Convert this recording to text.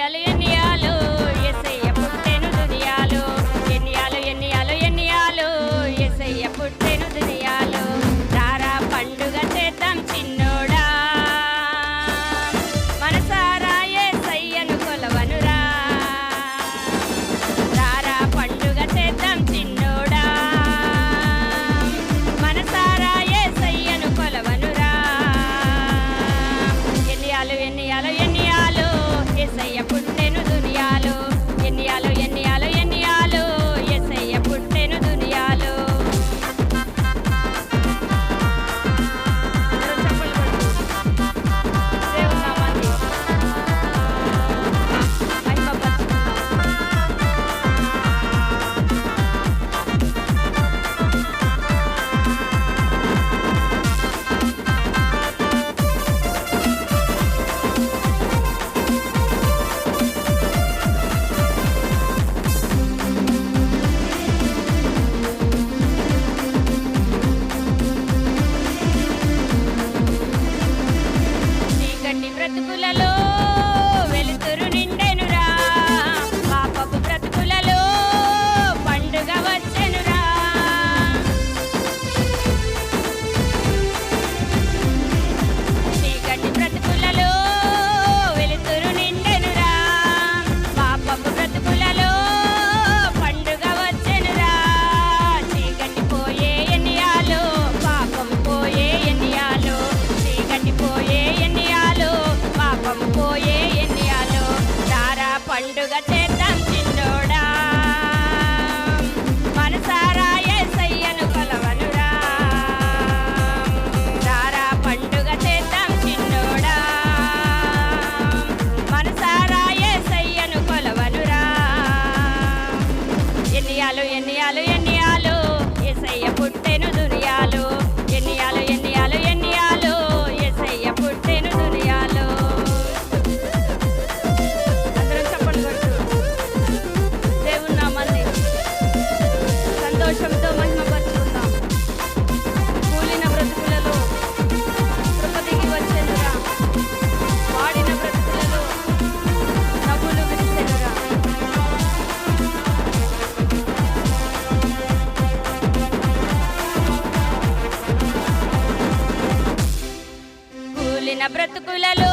ఎన్నియాలు ఎన్నియాలు యేసయ్య పుట్టెను దునియాలో. ఎన్నియాలు ఎన్నియాలు ఎన్నియాలు యేసయ్య పుట్టెను దునియాలో. రారా పండుగ చేద్దాం చిన్నోడా, మనసారా యేసయ్యను కొలవనురా. రారా పండుగ చేద్దాం చిన్నోడా, మనసారా యేసయ్యను కొలవనురా. ఎన్నియాలు ఎన్నియాలు ఎన్నియాలు యేసయ్య పుట్టెను దునియాలో. ఎన్నియాలు ఎన్నియాలు ఎన్నియాలు యేసయ్య పుట్టెను దునియాలో. అందరూ చప్పట్లు కొడుతూ దేవుని నామాన్ని మహిమపరుచుకుందాం. చీకటి బ్రతుకులలో వెలుతురు నిండెనురా, పాపపు బ్రతుకులలో పండుగ వచ్చెనురా. చీకటి బ్రతుకులలో వెలుతురు నిండెనురా, పాపపు బ్రతుకులలో పండుగ వచ్చెనురా. చీకటి పోయే ఎన్నియాలో, పాపం పోయే ఎన్నియాలో. చీకటి పోయే ఎన్నియాలో, పాపం పోయే ఎన్నియాలో. రారా పండుగ చేద్దాం చిన్నోడా, మనసారా యేసయ్యను కొలవనురా. రారా పండుగ చేద్దాం చిన్నోడా, మనసారా యేసయ్యను కొలవనురా. ఎన్నియాలు ఎన్నియాలు ఎన్నియాలు యేసయ్య పుట్టెను దునియాలో. ఎన్నియాలు ఎన్నియాలు ఎన్నియాలు యేసయ్య పుట్టెను దునియాలో. అందరం చప్పట్లు కొడుతూ దేవుని నామాన్ని సంతోషంతో మహిమపరుచుకుందాం. కూలిన బ్రతుకులలో కృప దిగి వచ్చెనురా, వాడిన బ్రతుకులలో నవ్వులు విరిసెనురా. కూలిన బ్రతుకులలో